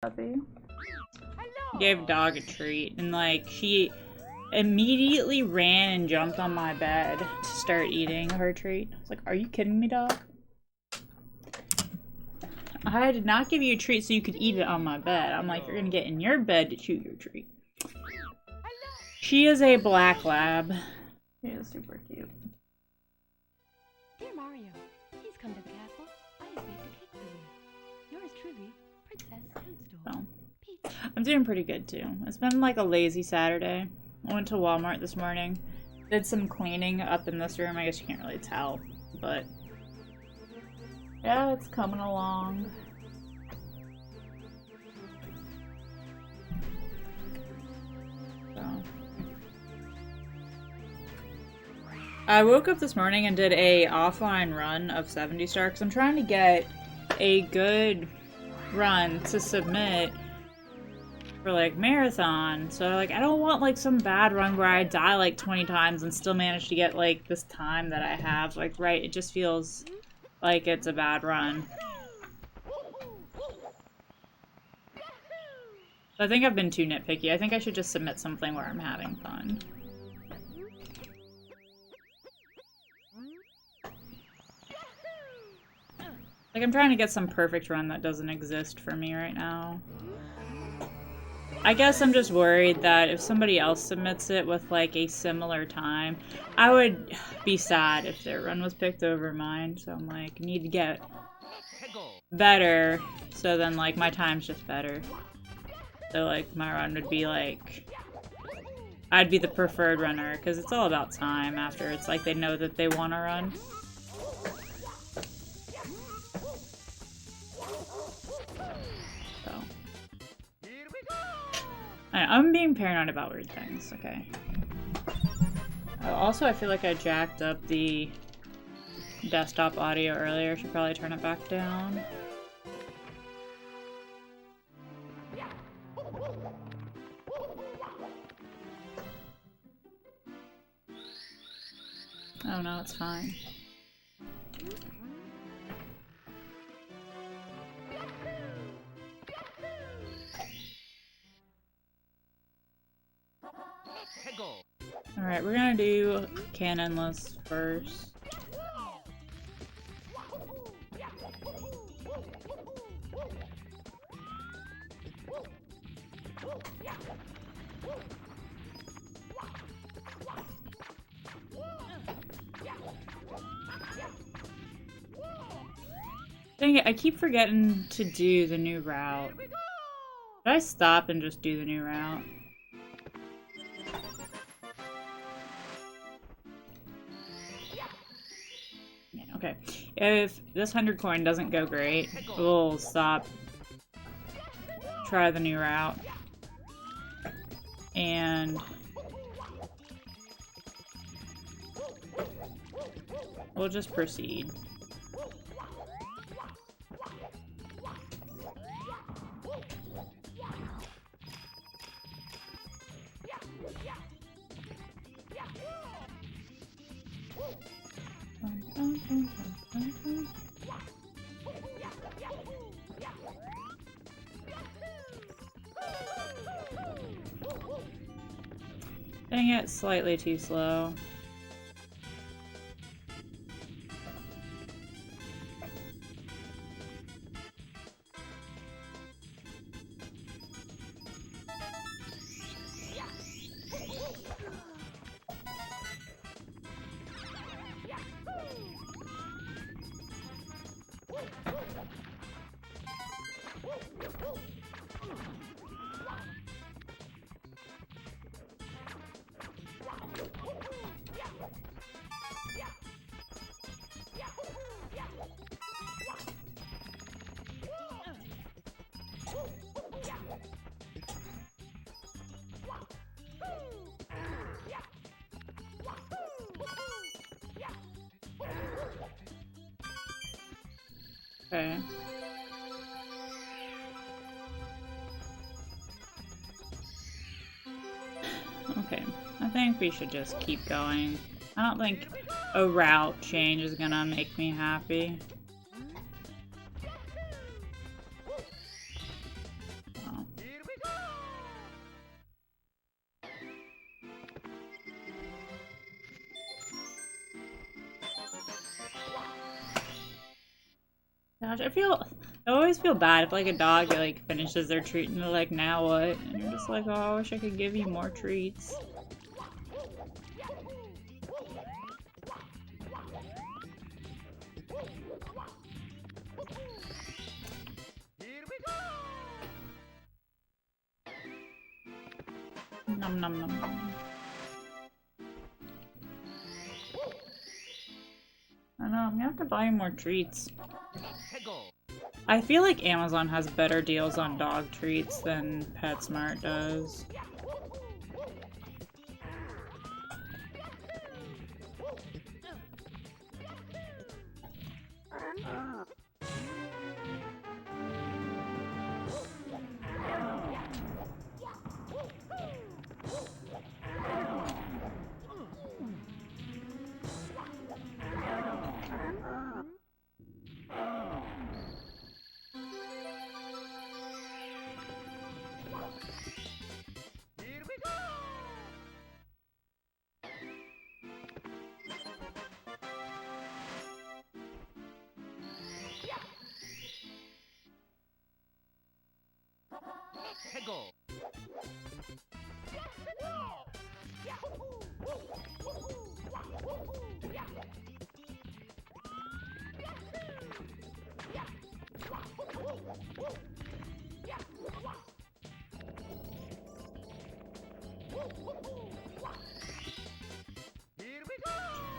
puppy. Gave dog a treat, and like she immediately ran and jumped on my bed to start eating her treat. I was like, are you kidding me, dog? I did not give you a treat so you could eat it on my bed. I'm like, you're gonna get in your bed to chew your treat. She is a black lab. She is super cute. Dear Mario, please come to the castle. I have baked a cake for you. Yours truly, Princess Toadstool. Oh. I'm doing pretty good too. It's been like a lazy Saturday. I went to Walmart this morning. Did some cleaning up in this room. I guess you can't really tell, but yeah, it's coming along. So. I woke up this morning and did a offline run of 70 Star because I'm trying to get a good run to submit for like marathon. So like I don't want like some bad run where I die like 20 times and still manage to get like this time that I have. Like right, it just feels like it's a bad run. So I think I've been too nitpicky. I think I should just submit something where I'm having fun. Like, I'm trying to get some perfect run that doesn't exist for me right now. I guess I'm just worried that if somebody else submits it with, like, a similar time, I would be sad if their run was picked over mine. So I'm like, need to get better, so then, like, my time's just better. So, like, my run would be, like, I'd be the preferred runner, because it's all about time after it's like they know that they want to run. I'm being paranoid about weird things, okay. Also, I feel like I jacked up the desktop audio earlier. I should probably turn it back down. Oh no, it's fine. Alright, we're gonna do cannonless first. Dang it, I keep forgetting to do the new route. Should I stop and just do the new route? Okay, if this 100 coin doesn't go great, we'll stop, try the new route, and we'll just proceed. Dang it, slightly too slow. Okay. Okay, I think we should just keep going. I don't think a route change is gonna make me happy. Gosh, I always feel bad if like a dog like finishes their treat and they're like, now what? And you're just like, oh, I wish I could give you more treats. Nom nom nom nom. I know, I'm gonna have to buy more treats. I feel like Amazon has better deals on dog treats than PetSmart does.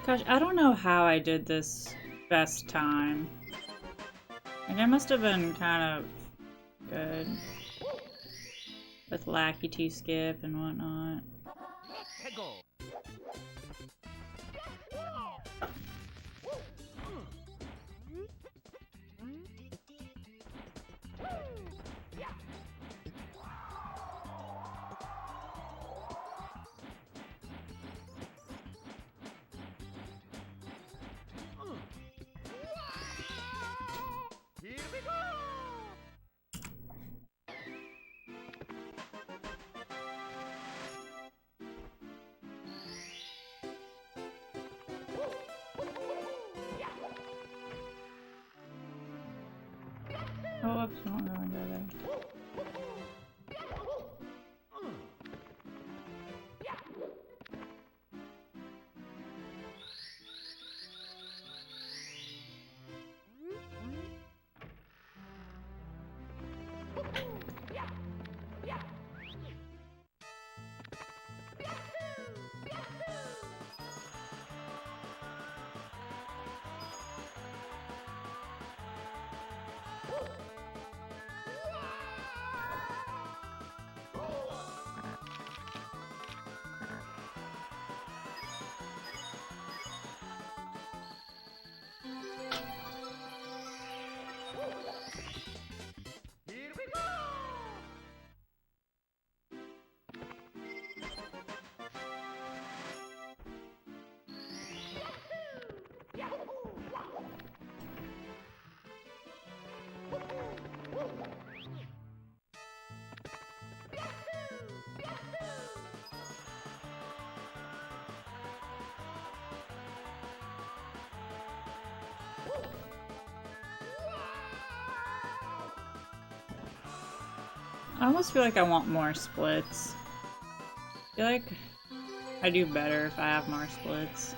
Gosh, I don't know how I did this best time. Like, I must have been kind of good with Lackey 2 skip and whatnot. Oh, oops, I don't know where to go there. I almost feel like I want more splits. I feel like I do better if I have more splits.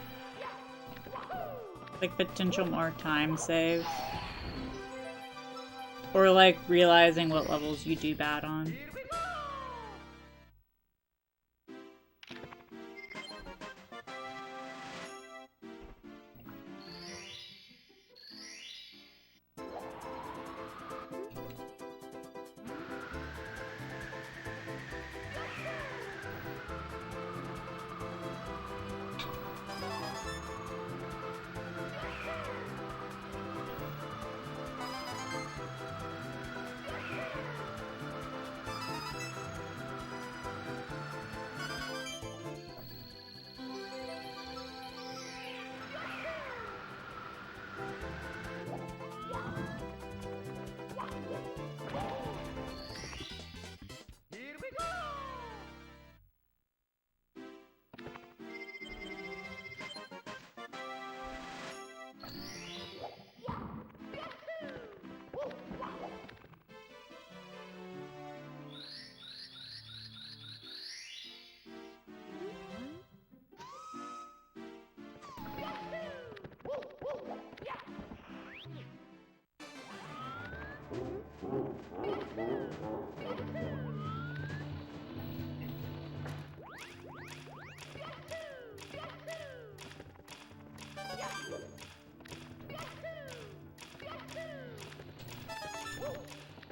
Like potential more time save. Or like realizing what levels you do bad on.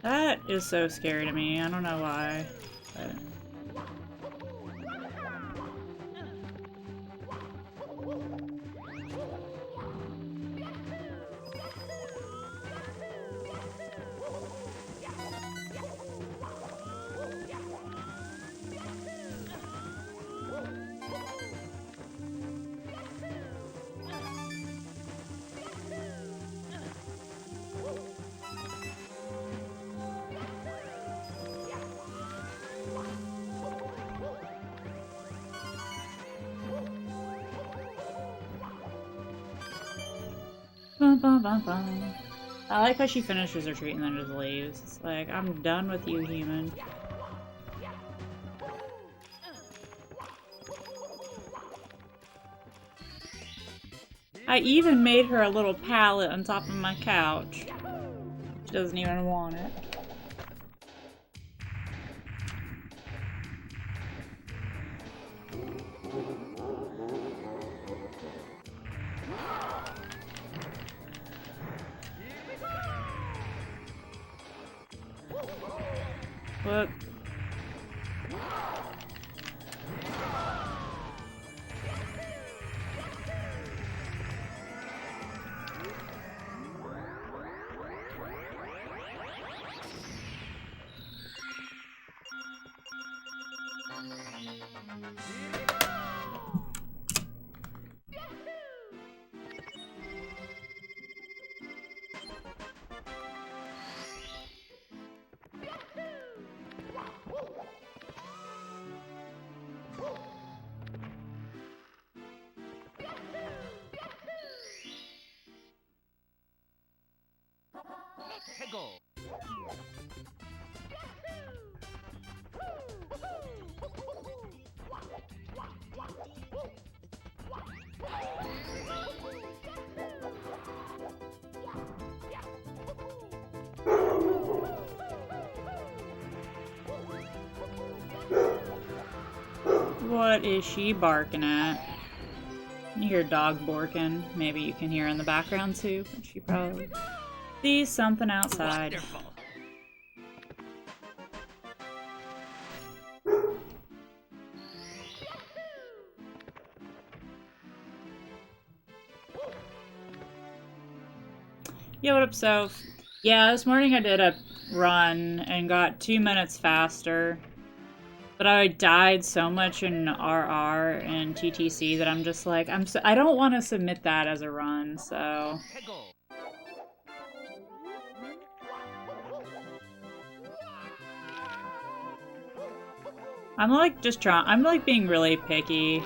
That is so scary to me. I don't know why. But... Bum, bum, bum, bum. I like how she finishes her treat and then just leaves. It's like, I'm done with you, human. I even made her a little pallet on top of my couch. She doesn't even want it. What? What is she barking at? You hear dog barking. Maybe you can hear in the background too. She probably sees something outside. Wonderful. Yo, what up, Soph? Yeah, this morning I did a run and got 2 minutes faster. But I died so much in RR and TTC that I'm just like, I don't want to submit that as a run, so... I'm like just trying, I'm like being really picky.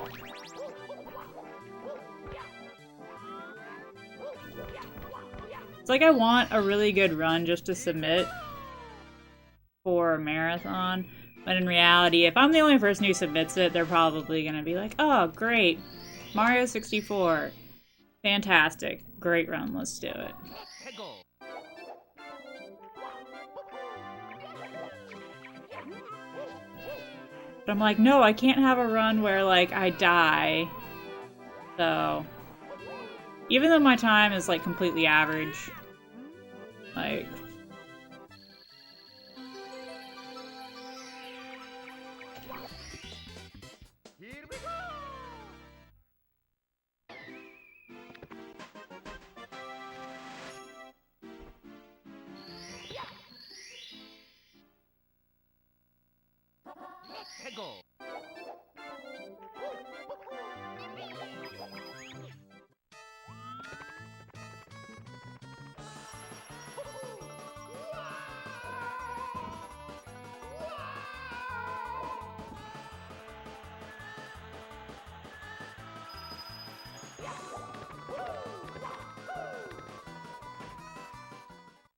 It's like I want a really good run just to submit for a marathon. But in reality, if I'm the only person who submits it, they're probably gonna be like, oh, great. Mario 64. Fantastic. Great run, let's do it. But I'm like, no, I can't have a run where, like, I die. So... even though my time is, like, completely average. Like...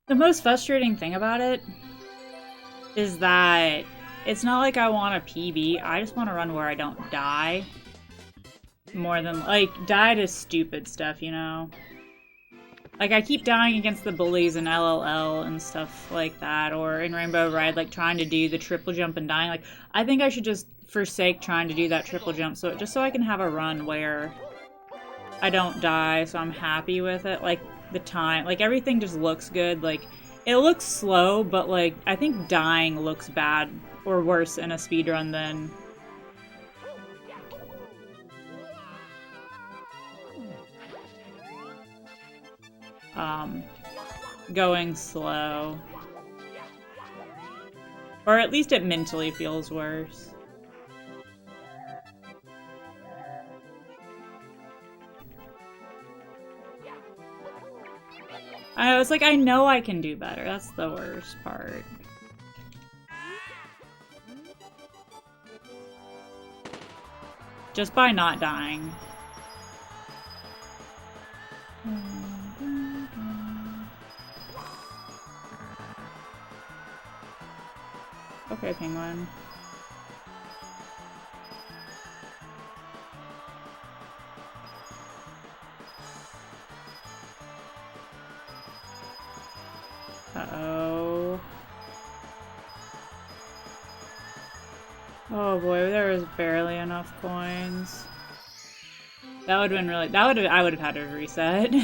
The most frustrating thing about it is that it's not like I want a PB, I just want to run where I don't die. More than, like, die to stupid stuff, you know? Like, I keep dying against the bullies in LLL and stuff like that, or in Rainbow Ride, like, trying to do the triple jump and dying. Like, I think I should just forsake trying to do that triple jump, just so I can have a run where I don't die, so I'm happy with it. Like, the time, like, everything just looks good. Like, It looks slow, but like I think dying looks bad or worse in a speedrun than going slow. Or at least it mentally feels worse. I was like, I know I can do better. That's the worst part. Just by not dying. Okay, penguin. Uh-oh. Oh boy, there was barely enough coins. That would have been really— I would have had to reset.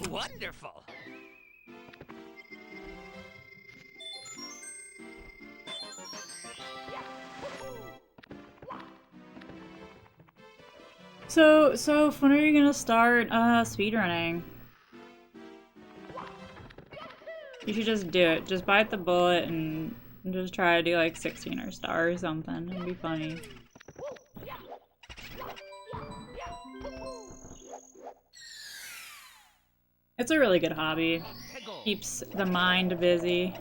Wonderful. So when are you gonna start speedrunning? You should just do it. Just bite the bullet and just try to do like 16 or star or something. It'd be funny. It's a really good hobby. Keeps the mind busy.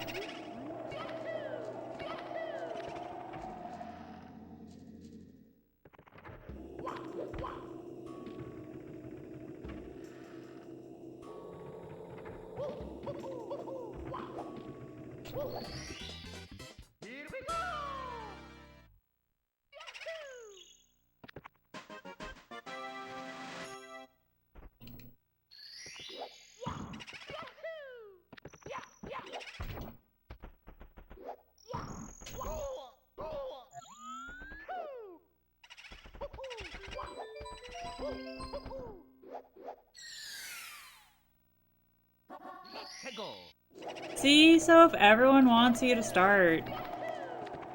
See, so if everyone wants you to start,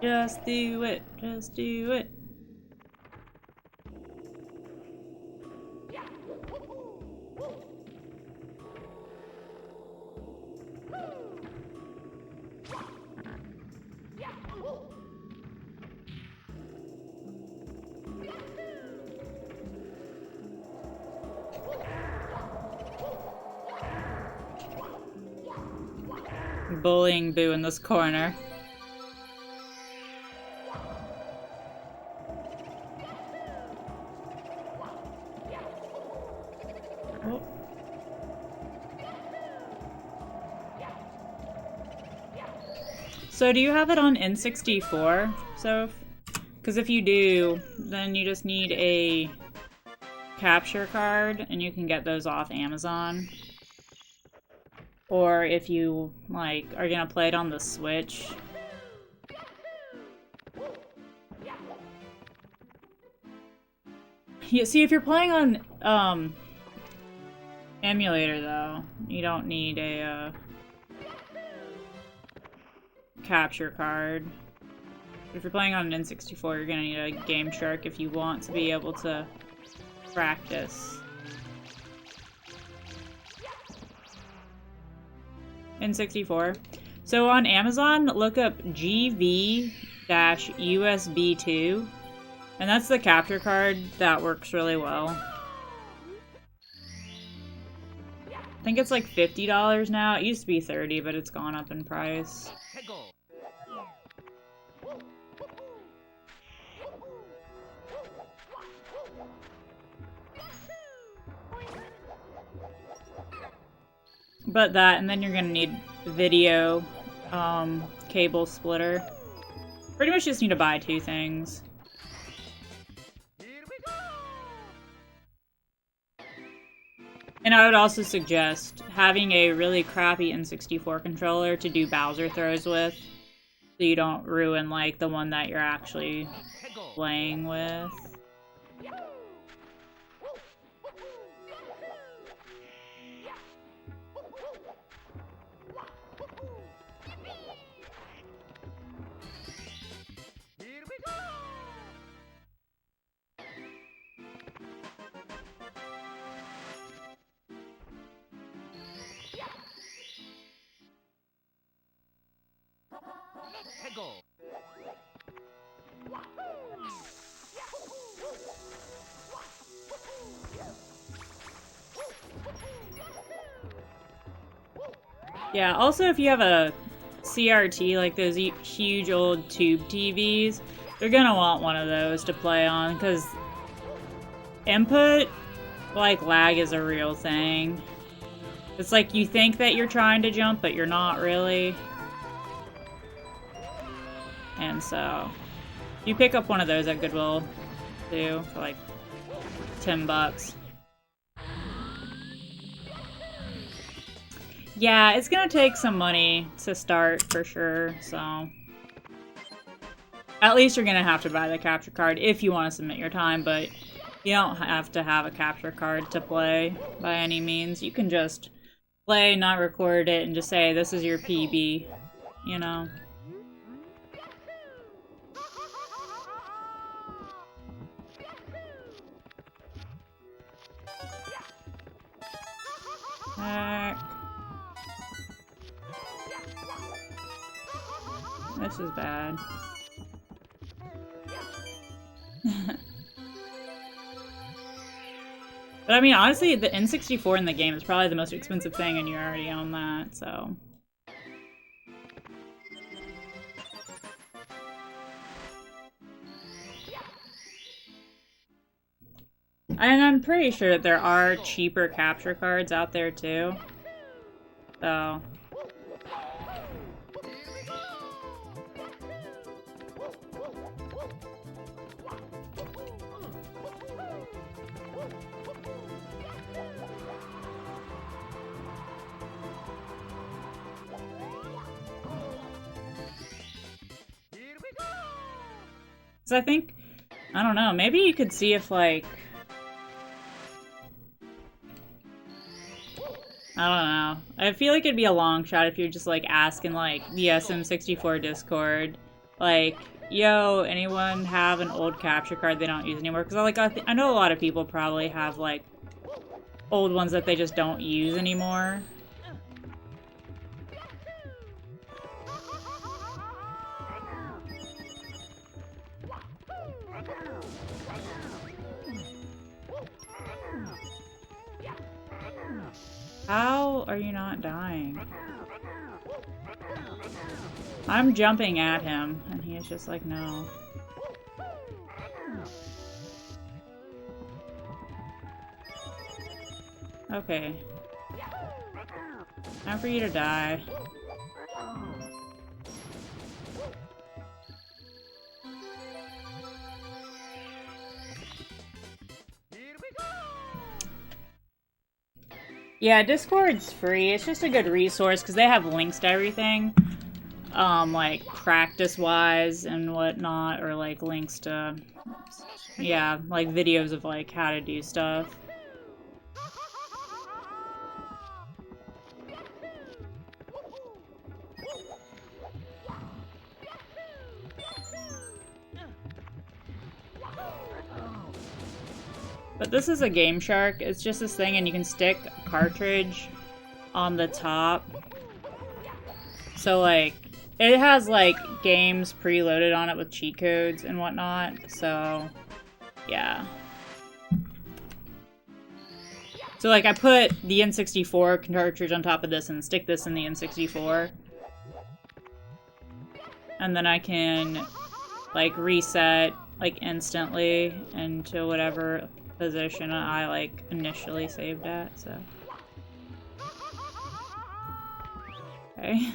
just do it. Just do it. Bullying Boo in this corner. Oh. So do you have it on N64, Soph? Because if you do, then you just need a capture card and you can get those off Amazon. Or if you, like, are gonna play it on the Switch. Yeah, see, if you're playing on, emulator, though, you don't need a, capture card. If you're playing on an N64, you're gonna need a Game Shark if you want to be able to practice. N64. So on Amazon, look up GV-USB2, and that's the capture card that works really well. I think it's like $50 now. It used to be $30, but it's gone up in price. But that, and then you're gonna need video, cable splitter. Pretty much just need to buy two things. And I would also suggest having a really crappy N64 controller to do Bowser throws with, so you don't ruin, like, the one that you're actually playing with. Yeah, also if you have a CRT, like those huge old tube TVs, you're gonna want one of those to play on, because input, like, lag is a real thing. It's like you think that you're trying to jump, but you're not really. And so, you pick up one of those at Goodwill, too, for like $10. Yeah, it's gonna take some money to start, for sure, so... At least you're gonna have to buy the capture card if you want to submit your time, but you don't have to have a capture card to play by any means. You can just play, not record it, and just say, this is your PB, you know? Heck. This is bad. But I mean, honestly, the N64 in the game is probably the most expensive thing, and you already own that, so... And I'm pretty sure that there are cheaper capture cards out there, too. So... So I think, I don't know, maybe you could see if, like... I don't know. I feel like it'd be a long shot if you're just, like, asking, like, the SM64 Discord, like, yo, anyone have an old capture card they don't use anymore? Because, like, I know a lot of people probably have, like, old ones that they just don't use anymore. How are you not dying? I'm jumping at him, and he is just like, no. Okay. Time for you to die. Yeah, Discord's free. It's just a good resource because they have links to everything. Like practice-wise and whatnot, or like links to, yeah, like videos of like how to do stuff. But this is a Game Shark. It's just this thing, and you can stick a cartridge on the top. So, like, it has, like, games preloaded on it with cheat codes and whatnot. So, yeah. So, like, I put the N64 cartridge on top of this and stick this in the N64. And then I can, like, reset, like, instantly into whatever position I, like, initially saved at, so. Okay.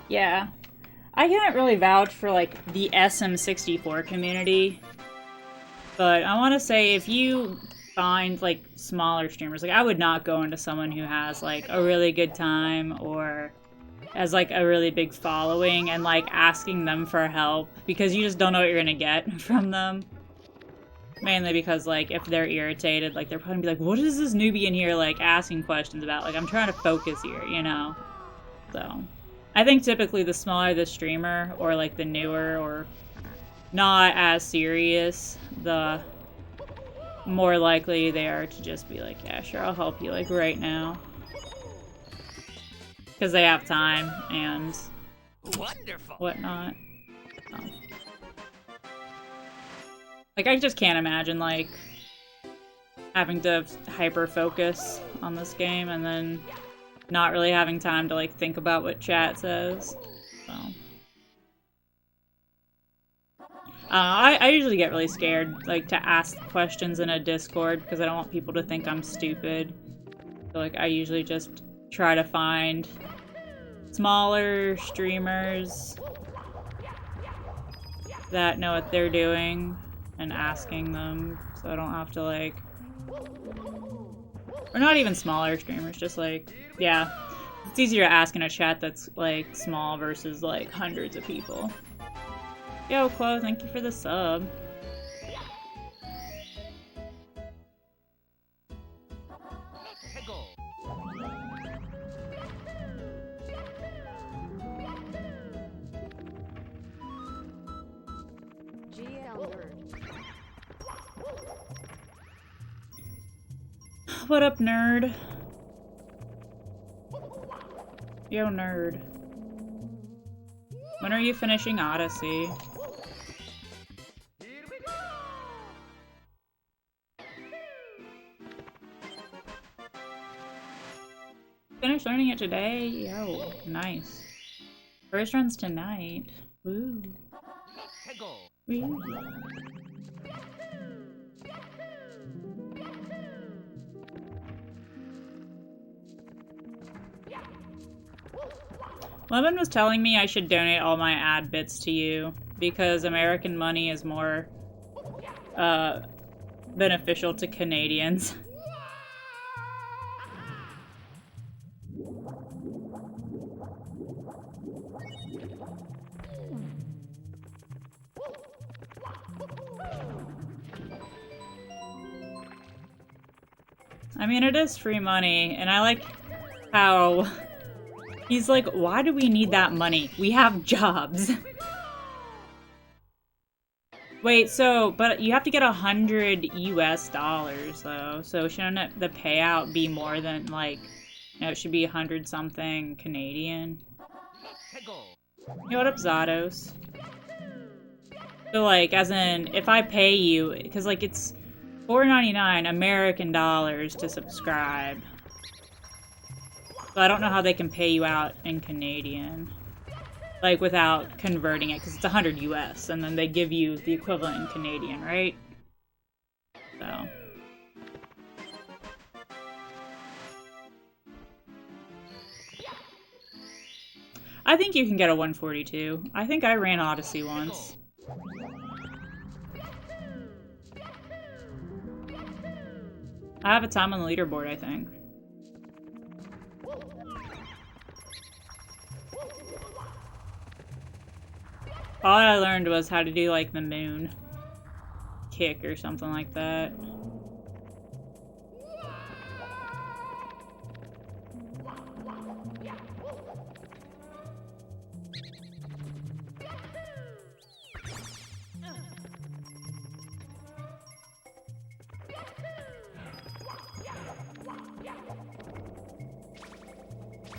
Yeah. I can't really vouch for, like, the SM64 community. But I want to say if you find, like, smaller streamers, like, I would not go into someone who has, like, a really good time or has, like, a really big following and, like, asking them for help. Because you just don't know what you're gonna get from them. Mainly because, like, if they're irritated, like, they're probably gonna be like, what is this newbie in here, like, asking questions about? Like, I'm trying to focus here, you know? So, I think typically the smaller the streamer, or, like, the newer, or not as serious, the more likely they are to just be like, yeah, sure, I'll help you, like, right now. Because they have time, and Wonderful. whatnot. So. Like, I just can't imagine, like, having to hyper-focus on this game and then not really having time to, like, think about what chat says. So. I usually get really scared, like, to ask questions in a Discord because I don't want people to think I'm stupid. So, like, I usually just try to find smaller streamers that know what they're doing and asking them, so I don't have to, like... Or not even smaller streamers, just, like, yeah. It's easier to ask in a chat that's, like, small versus, like, hundreds of people. Yo, Quo, thank you for the sub. What up, nerd? Yo, nerd. When are you finishing Odyssey? Finished learning it today? Yo, nice. First run's tonight. Woo. Woo. Lemon was telling me I should donate all my ad bits to you because American money is more beneficial to Canadians. I mean, it is free money, and I like how he's like, why do we need that money? We have jobs. Wait, so, but you have to get $100 US, though, so shouldn't the payout be more than, like, you know, it should be 100 something Canadian? Yo, what up, Zados? So, like, as in, if I pay you, because, like, it's $4.99 American dollars to subscribe. So I don't know how they can pay you out in Canadian. Like, without converting it, because it's 100 US, and then they give you the equivalent in Canadian, right? So. I think you can get a 142. I think I ran Odyssey once. I have a time on the leaderboard, I think. All I learned was how to do, like, the moon kick or something like that.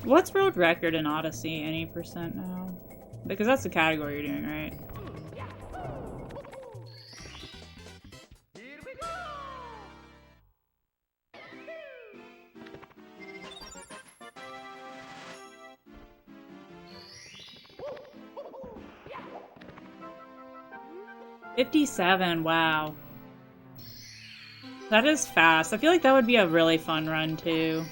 What's world record in Odyssey? Any percent now? Because that's the category you're doing, right? $57, wow. That is fast. I feel like that would be a really fun run, too.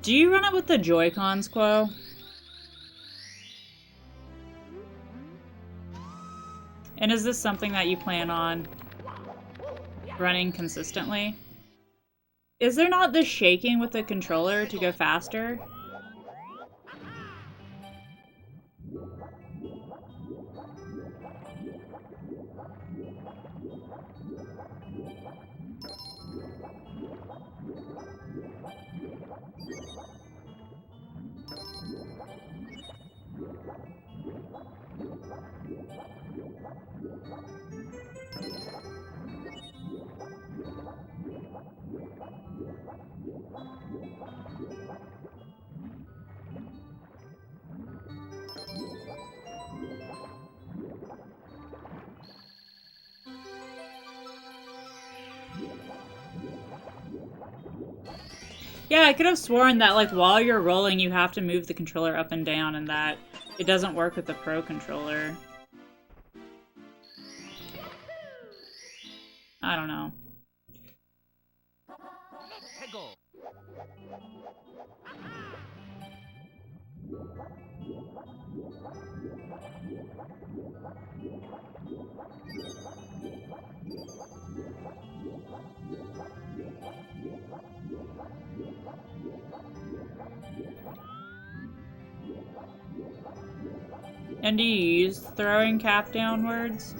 Do you run it with the Joy-Cons, Quo? And is this something that you plan on running consistently? Is there not this shaking with the controller to go faster? Yeah, I could have sworn that, like, while you're rolling, you have to move the controller up and down, and that it doesn't work with the Pro controller. I don't know. And do you use throwing cap downwards?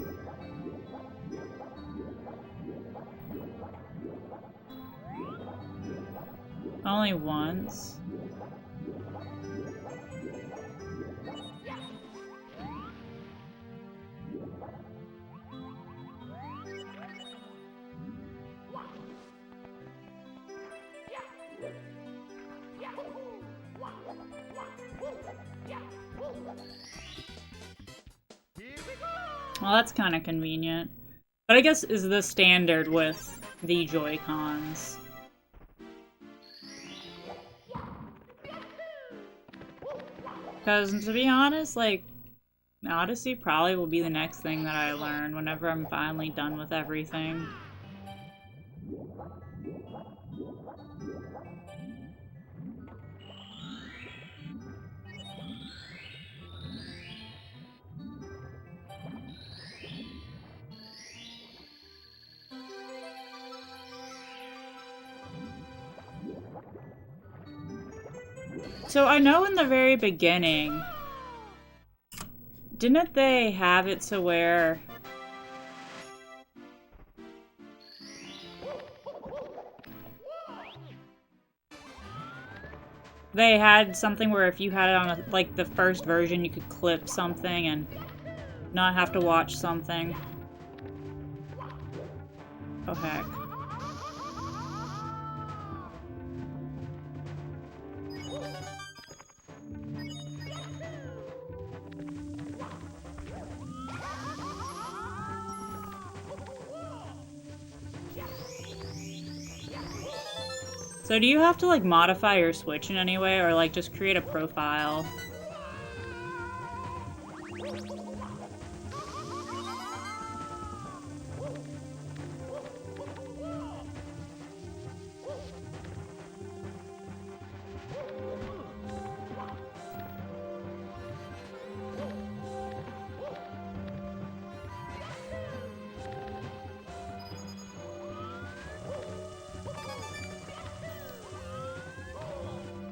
Only once. Well, that's kind of convenient. But I guess is the standard with the Joy-Cons. Because, to be honest, like, Odyssey probably will be the next thing that I learn whenever I'm finally done with everything. So I know in the very beginning, didn't they have it to where they had something where if you had it on a, like the first version, you could clip something and not have to watch something? Oh heck. So do you have to, like, modify your Switch in any way, or, like, just create a profile?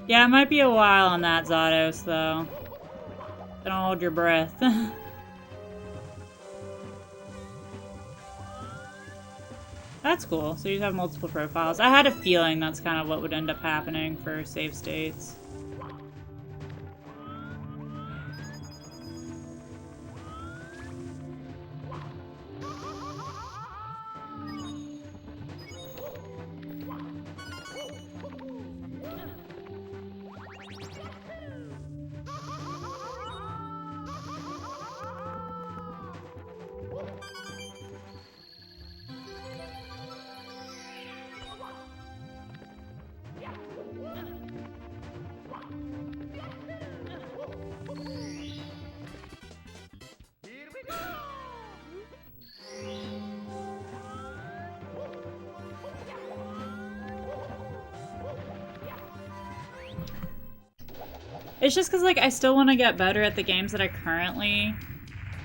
Yeah, it might be a while on that, Zados, though. Don't hold your breath. That's cool. So you have multiple profiles. I had a feeling that's kind of what would end up happening for save states. It's just because, like, I still want to get better at the games that I currently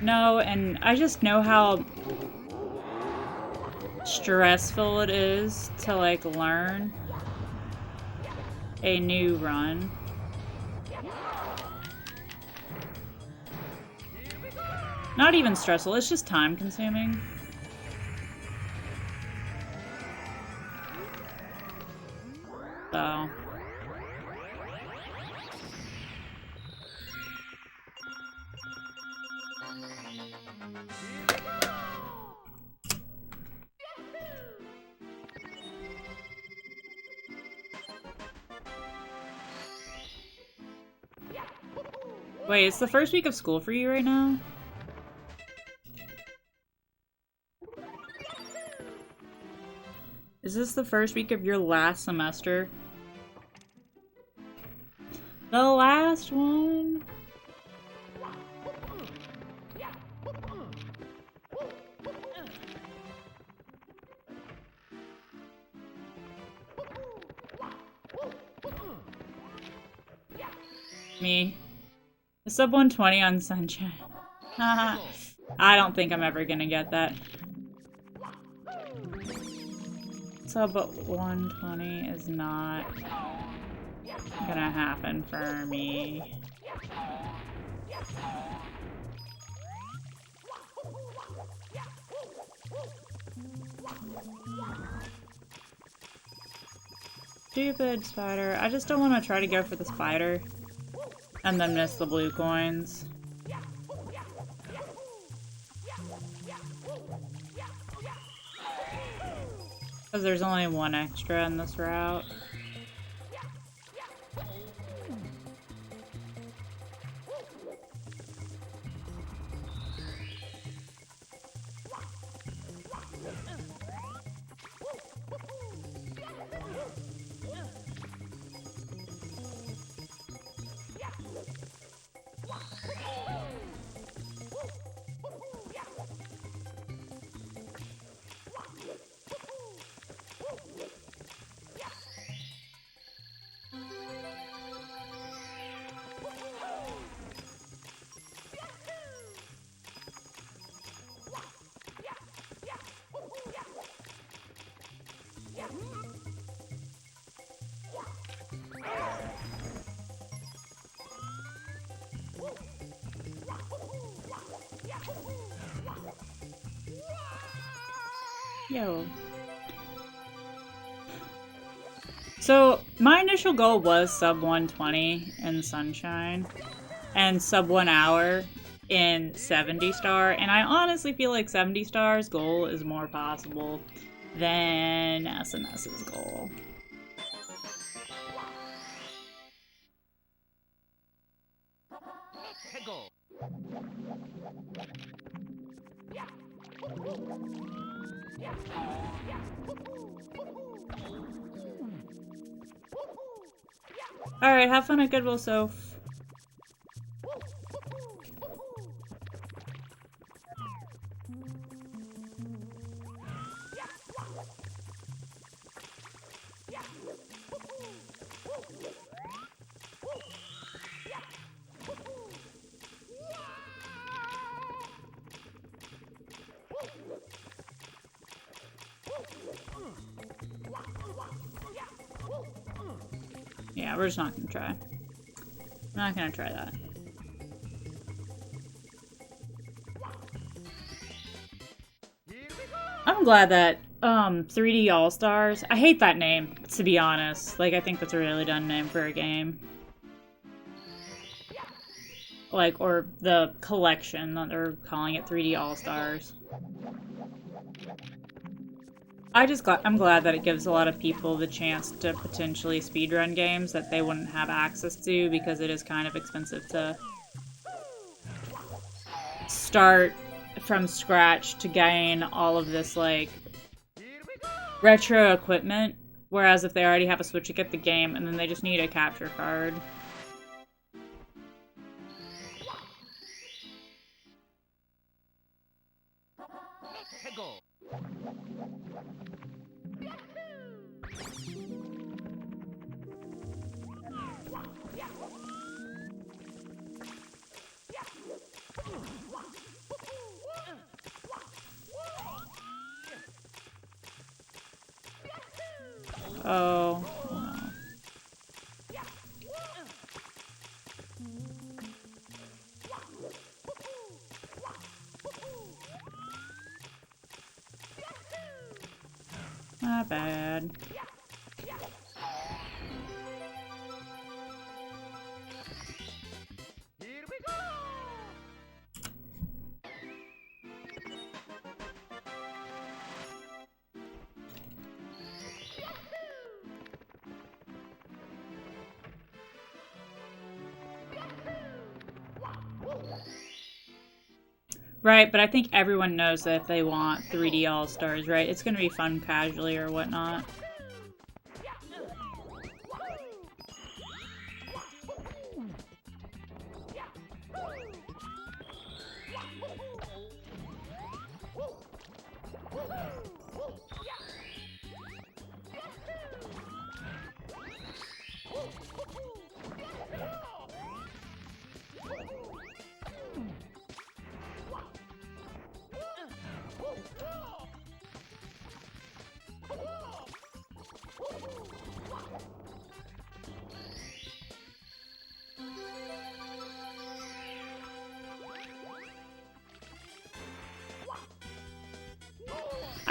know, and I just know how stressful it is to, like, learn a new run. Not even stressful, it's just time consuming. So. Wait, it's the first week of school for you right now? Is this the first week of your last semester? The last one? Me. A sub 120 on Sunshine. I don't think I'm ever gonna get that. Sub 120 is not gonna happen for me. Stupid spider. I just don't want to try to go for the spider and then miss the blue coins. Because there's only one extra in this route. Yo. So, my initial goal was sub 120 in Sunshine and sub 1 hour in 70 star, and I honestly feel like 70 star's goal is more possible than SMS's goal. Alright, have fun at Goodwill, Soph. Yeah, we're just not gonna try. I'm not gonna try that. I'm glad that 3D All-Stars. I hate that name, to be honest. Like, I think that's a really dumb name for a game. Like, or the collection that they're calling it 3D All-Stars. I'm glad that it gives a lot of people the chance to potentially speedrun games that they wouldn't have access to, because it is kind of expensive to start from scratch to gain all of this, like, retro equipment. Whereas if they already have a Switch, you get the game, and then they just need a capture card. Oh, no. Not bad. Here we go! Right, but I think everyone knows that if they want 3D All-Stars, right? It's gonna be fun casually or whatnot.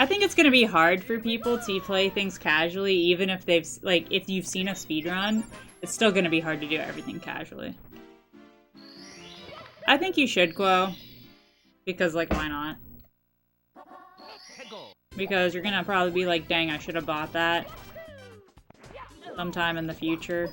I think it's gonna be hard for people to play things casually, even if they've, like, if you've seen a speedrun, it's still gonna be hard to do everything casually. I think you should, Quo. Because, like, why not? Because you're gonna probably be like, dang, I should have bought that sometime in the future.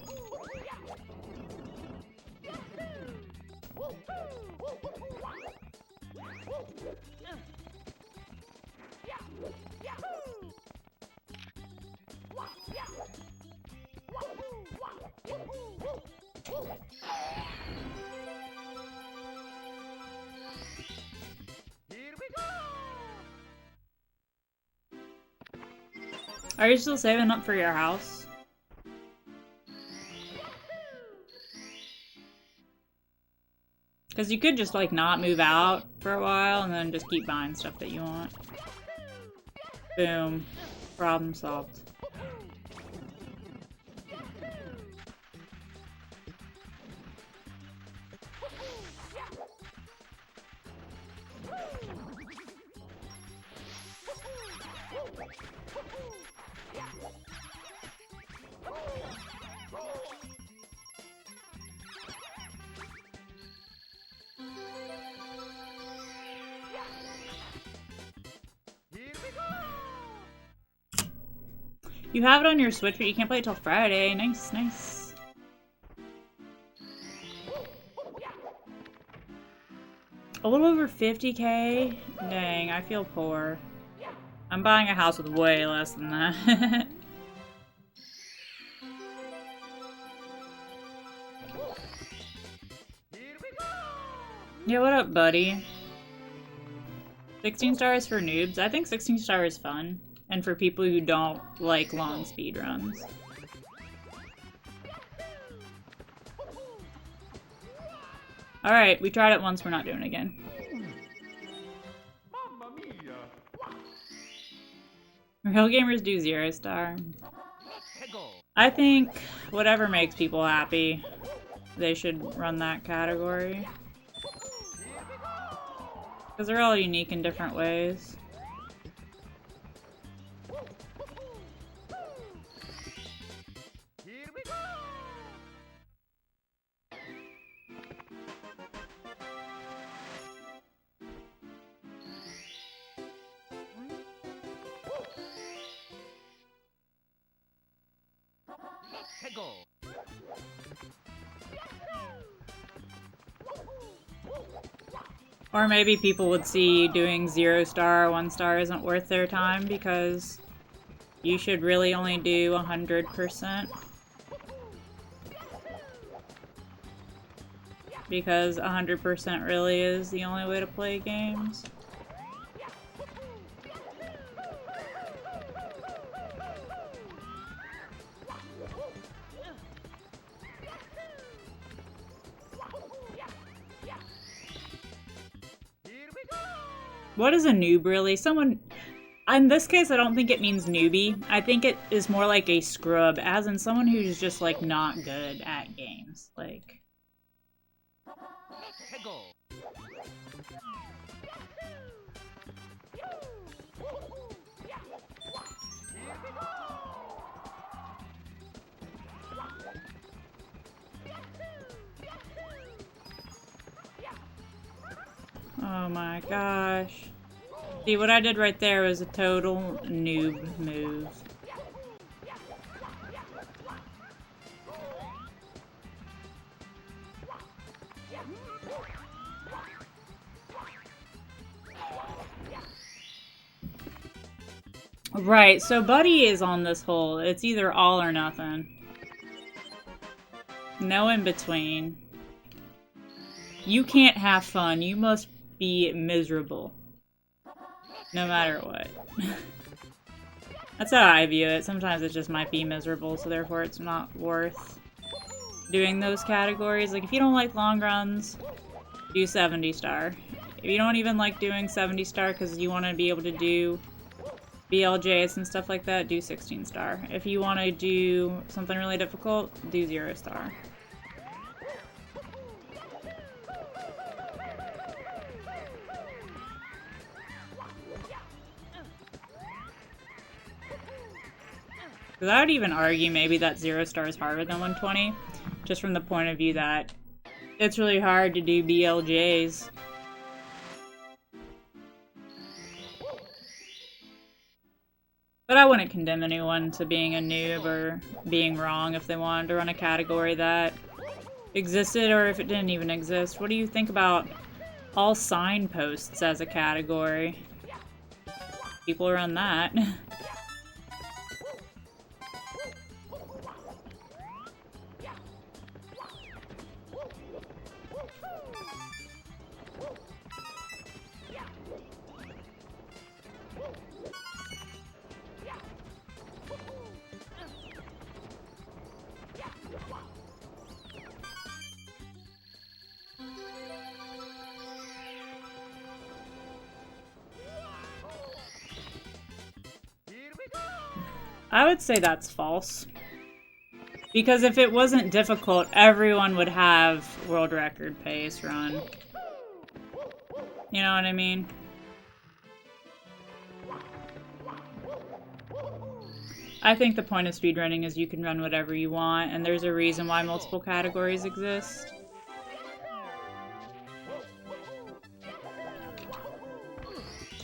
Are you still saving up for your house? Because you could just, like, not move out for a while and then just keep buying stuff that you want. Boom. Problem solved. You have it on your Switch, but you can't play it till Friday. Nice, nice. A little over 50K? Dang, I feel poor. I'm buying a house with way less than that. Yeah, what up, buddy? 16 stars for noobs? I think 16 stars is fun. And for people who don't like long speedruns. Alright, we tried it once, we're not doing it again. Real gamers do 0 star. I think whatever makes people happy, they should run that category. Because they're all unique in different ways. Or maybe people would see doing 0 star, 1 star isn't worth their time because you should really only do 100%. Because 100% really is the only way to play games. What is a noob, really? Someone... In this case, I don't think it means newbie. I think it is more like a scrub, as in someone who's just, like, not good at games. Like... Oh my gosh. See, what I did right there was a total noob move. Right, so Buddy is on this hole. It's either all or nothing. No in between. You can't have fun. You must be miserable. No matter what. That's how I view it. Sometimes it just might be miserable, so therefore it's not worth doing those categories. Like, if you don't like long runs, do 70 star. If you don't even like doing 70 star because you want to be able to do BLJs and stuff like that, do 16 star. If you want to do something really difficult, do 0 star. Because I would even argue maybe that 0 star is harder than 120, just from the point of view that it's really hard to do BLJs. But I wouldn't condemn anyone to being a noob or being wrong if they wanted to run a category that existed or if it didn't even exist. What do you think about all signposts as a category? People run that. I would say that's false. Because if it wasn't difficult, everyone would have world record pace run. You know what I mean? I think the point of speedrunning is you can run whatever you want, and there's a reason why multiple categories exist.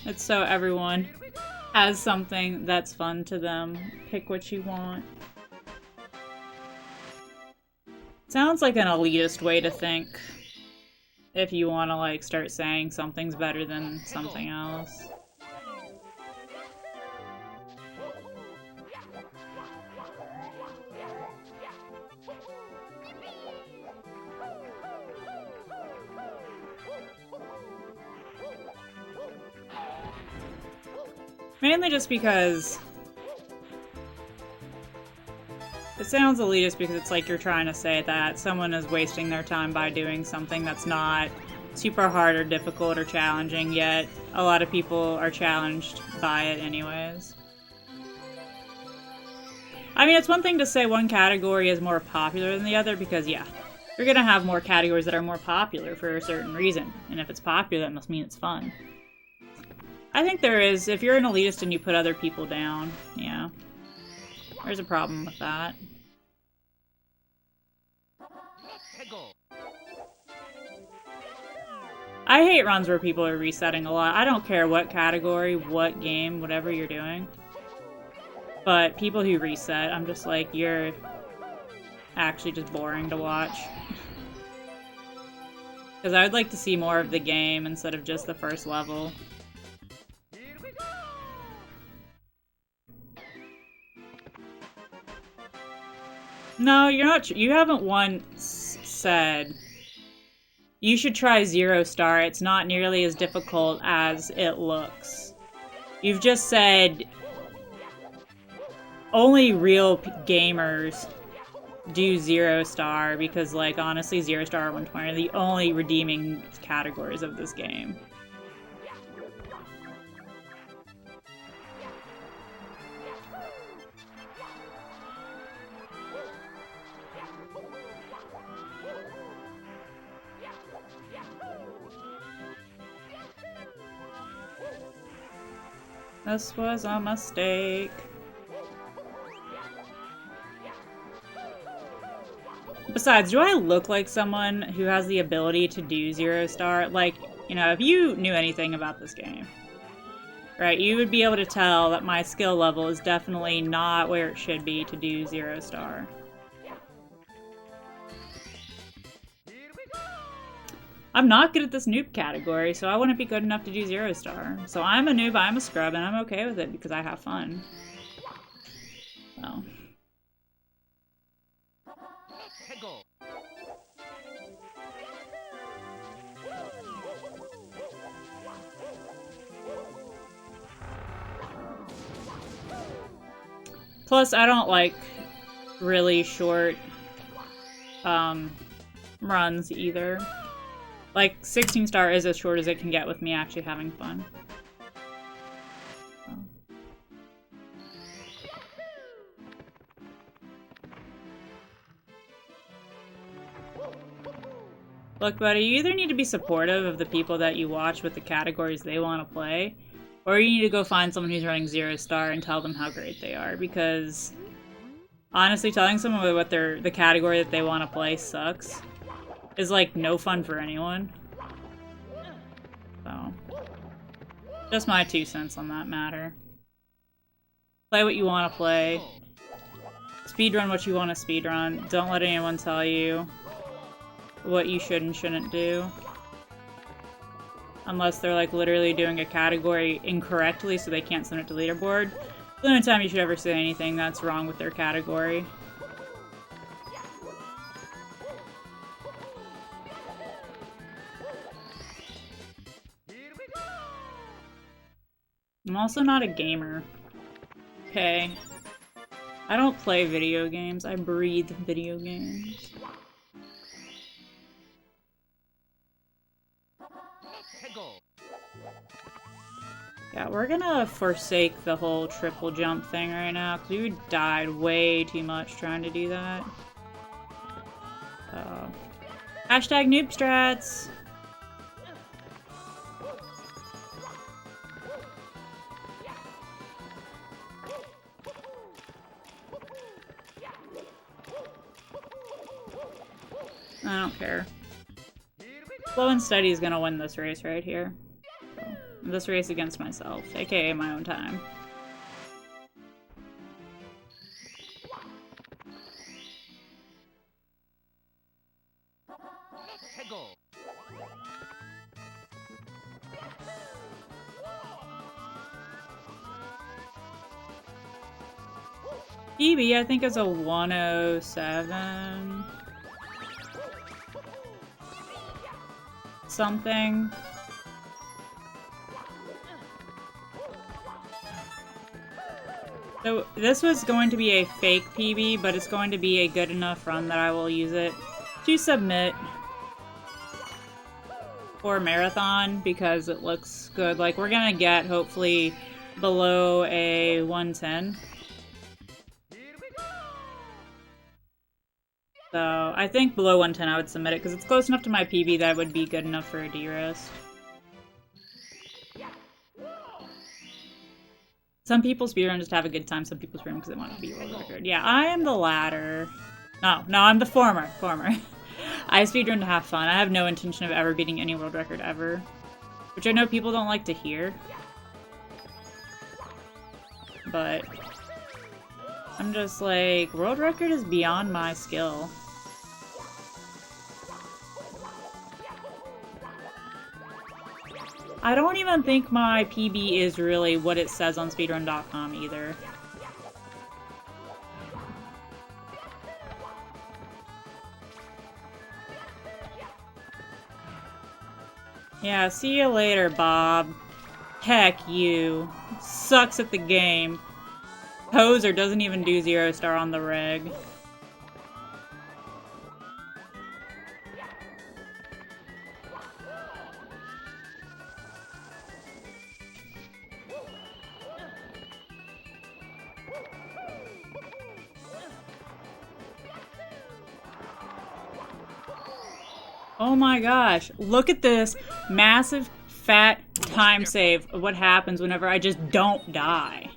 It's so everyone has something that's fun to them. Pick what you want. Sounds like an elitist way to think. If you want to, like, start saying something's better than something else. Mainly just because it sounds elitist because it's like you're trying to say that someone is wasting their time by doing something that's not super hard or difficult or challenging, yet a lot of people are challenged by it anyways. I mean, it's one thing to say one category is more popular than the other because, yeah, you're gonna have more categories that are more popular for a certain reason, and if it's popular, that must mean it's fun. I think there is. If you're an elitist and you put other people down, yeah. There's a problem with that. I hate runs where people are resetting a lot. I don't care what category, what game, whatever you're doing. But people who reset, I'm just like, you're actually just boring to watch. Because I would like to see more of the game instead of just the first level. No, you're not. You haven't once said you should try 0 star. It's not nearly as difficult as it looks. You've just said only real gamers do 0 star because, like, honestly, 0 star or 120 are the only redeeming categories of this game. This was a mistake. Besides, do I look like someone who has the ability to do 0-star? Like, you know, if you knew anything about this game, right, you would be able to tell that my skill level is definitely not where it should be to do 0-star. I'm not good at this noob category, so I wouldn't be good enough to do 0-star. So I'm a noob, I'm a scrub, and I'm okay with it because I have fun. So. Plus, I don't like really short runs either. Like, 16-star is as short as it can get with me actually having fun. Look, buddy, you either need to be supportive of the people that you watch with the categories they want to play, or you need to go find someone who's running 0-star and tell them how great they are, because honestly, telling someone what the category that they want to play sucks is like no fun for anyone. So, just my 2 cents on that matter. Play what you want to play. Speedrun what you want to speedrun. Don't let anyone tell you what you should and shouldn't do. Unless they're like literally doing a category incorrectly so they can't send it to Leaderboard. The only time you should ever say anything that's wrong with their category. I'm also not a gamer. Okay. I don't play video games, I breathe video games. Yeah, we're gonna forsake the whole triple jump thing right now, because we died way too much trying to do that. Hashtag noob strats! I don't care. Slow and Steady is gonna win this race right here. So, this race against myself, aka my own time. PB, I think, is a 107 something. So this was going to be a fake PB, but it's going to be a good enough run that I will use it to submit for marathon because it looks good. Like, we're gonna get hopefully below a 110. So I think below 110 I would submit it because it's close enough to my PB that it would be good enough for a D-Rest. Some people speedrun just to have a good time, some people speedrun because they want to beat world record. Yeah, I am the latter. No, I'm the former. I speedrun to have fun. I have no intention of ever beating any world record ever. Which I know people don't like to hear. But I'm just like, world record is beyond my skill. I don't even think my PB is really what it says on speedrun.com either. Yeah, see you later, Bob. Heck you. Sucks at the game. Poser doesn't even do 0-star on the reg. Oh my gosh, look at this massive fat time save of what happens whenever I just don't die.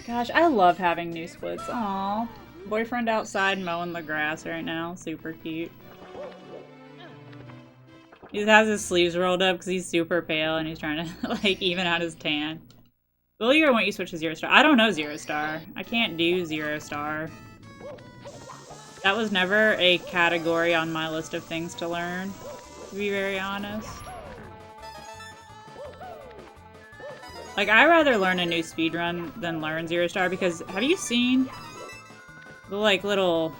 Gosh, I love having new splits. Aww. Boyfriend outside mowing the grass right now. Super cute. He has his sleeves rolled up because he's super pale and he's trying to, like, even out his tan. Will you or won't you switch to 0 star? I don't know 0 star. I can't do 0 star. That was never a category on my list of things to learn, to be very honest. Like, I'd rather learn a new speedrun than learn 0 star because have you seen the, like, little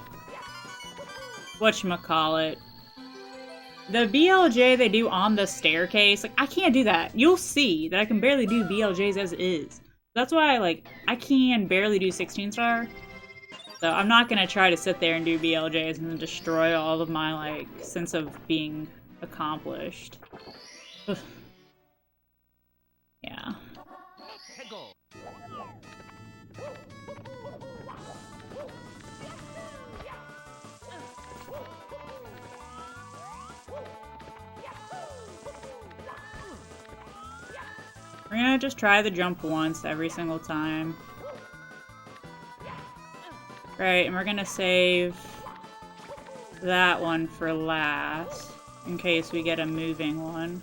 whatchamacallit? The BLJ they do on the staircase, like, I can't do that. You'll see that I can barely do BLJs as is. That's why, like, I can barely do 16 star. So I'm not gonna try to sit there and do BLJs and then destroy all of my, like, sense of being accomplished. Ugh. Yeah. We're gonna just try the jump once every single time. Right, and we're gonna save that one for last, in case we get a moving one.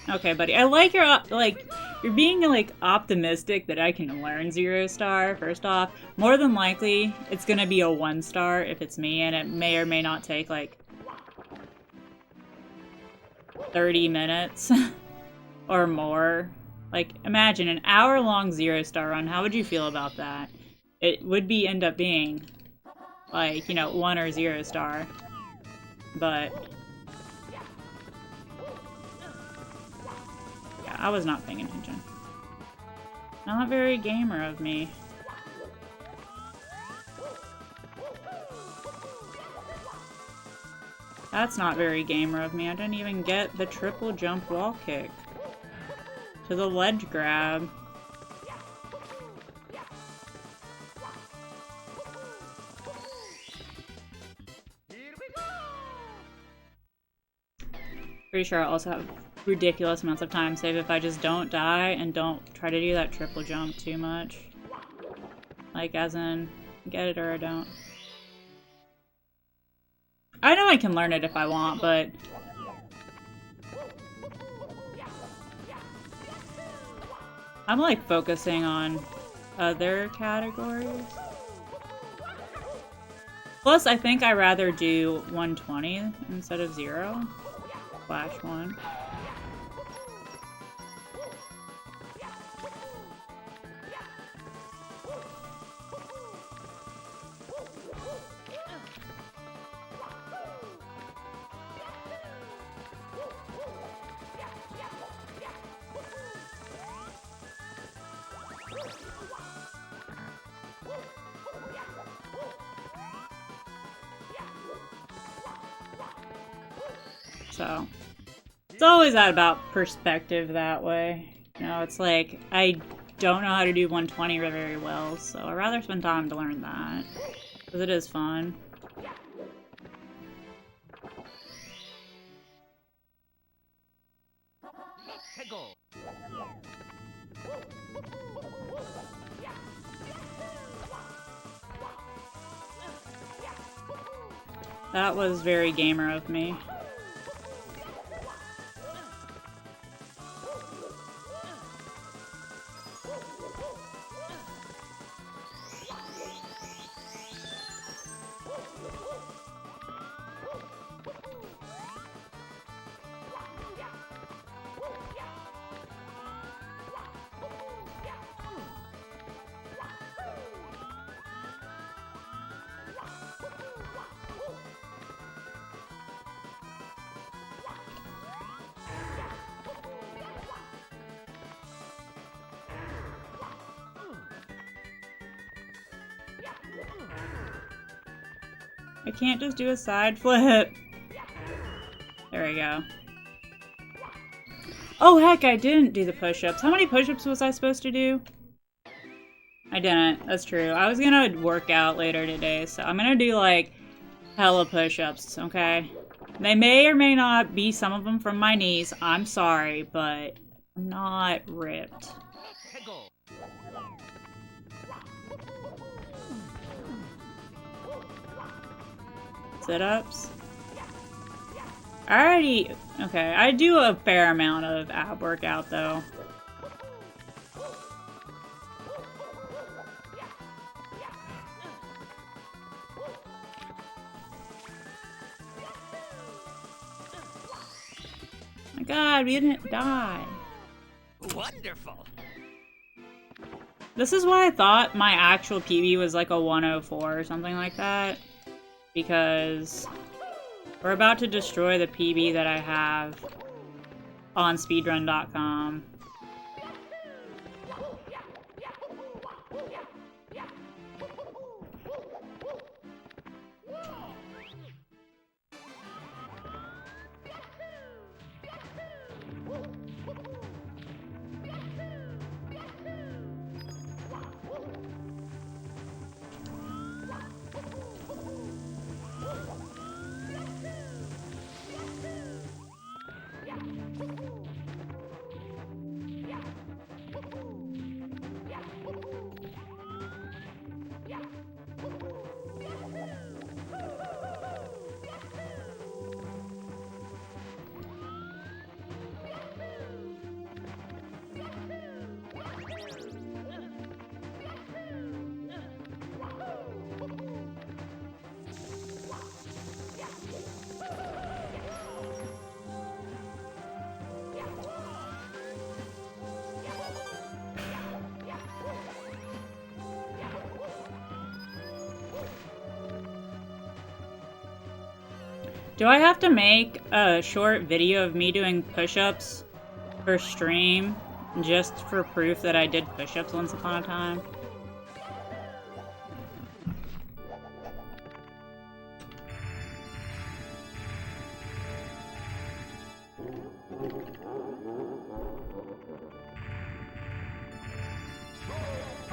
Okay, buddy. I like your, like, you're being, like, optimistic that I can learn 0 star, first off. More than likely, it's gonna be a 1 star if it's me, and it may or may not take, like, 30 minutes or more. Like, imagine an hour-long 0 star run. How would you feel about that? It would end up being, like, you know, 1 or 0 star. But yeah, I was not paying attention. Not very gamer of me. That's not very gamer of me. I didn't even get the triple jump wall kick to the ledge grab. Pretty sure I'll also have ridiculous amounts of time save if I just don't die and don't try to do that triple jump too much. Like, as in, get it or I don't. I know I can learn it if I want, but I'm, like, focusing on other categories. Plus, I think I'd rather do 120 instead of 0. Flash 1. So, it's always about perspective that way. You know, it's like, I don't know how to do 120 very well, so I'd rather spend time to learn that. Because it is fun. That was very gamer of me. I can't just do a side flip. There we go. Oh heck, I didn't do the push-ups. How many push-ups was I supposed to do? I didn't. That's true. I was gonna work out later today, so I'm gonna do like hella push-ups, okay? They may or may not be some of them from my knees. I'm sorry, but I'm not ripped. Sit-ups. Okay, I do a fair amount of ab workout though. My god, we didn't die. Wonderful. This is why I thought my actual PB was like a 104 or something like that. Because we're about to destroy the PB that I have on speedrun.com. Do I have to make a short video of me doing push-ups for stream just for proof that I did push-ups once upon a time?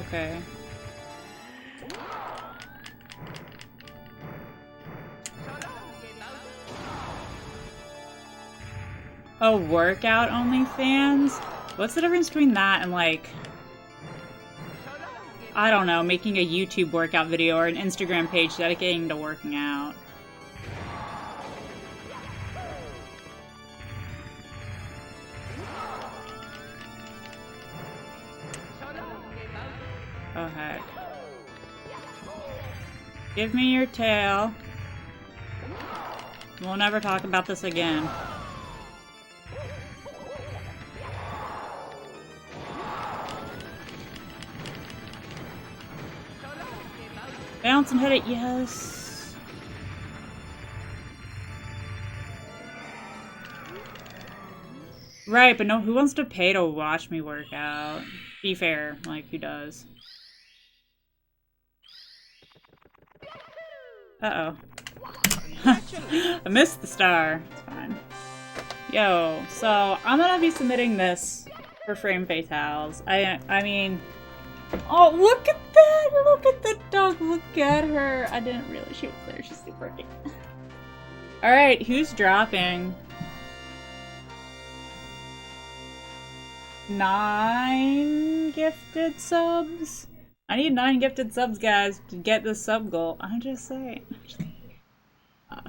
Okay. Oh, workout OnlyFans? What's the difference between that and like, I don't know, making a YouTube workout video or an Instagram page dedicating to working out? Oh heck. Give me your tail. We'll never talk about this again. Bounce and hit it, yes. Right, but no, who wants to pay to watch me work out? Be fair, like, who does? Uh-oh. I missed the star. It's fine. Yo, so I'm gonna be submitting this for Frame Fatales. I mean... Oh, look at that! Look at the dog! Look at her! I didn't realize she was there. She's super cute. Alright, who's dropping? 9 gifted subs? I need 9 gifted subs, guys, to get this sub goal. I'm just saying. I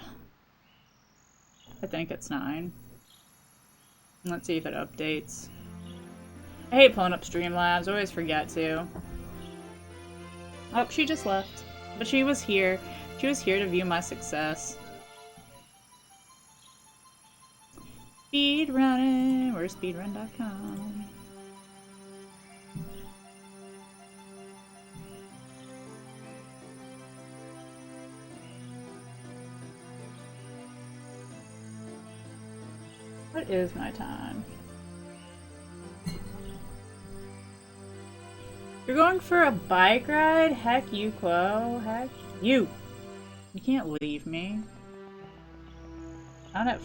think it's 9. Let's see if it updates. I hate pulling up Streamlabs, I always forget to. Oh, she just left. But she was here. She was here to view my success. Speedrunning, we're speedrun.com. What is my time? You're going for a bike ride? Heck you, Quo. Heck you. You can't leave me. Not at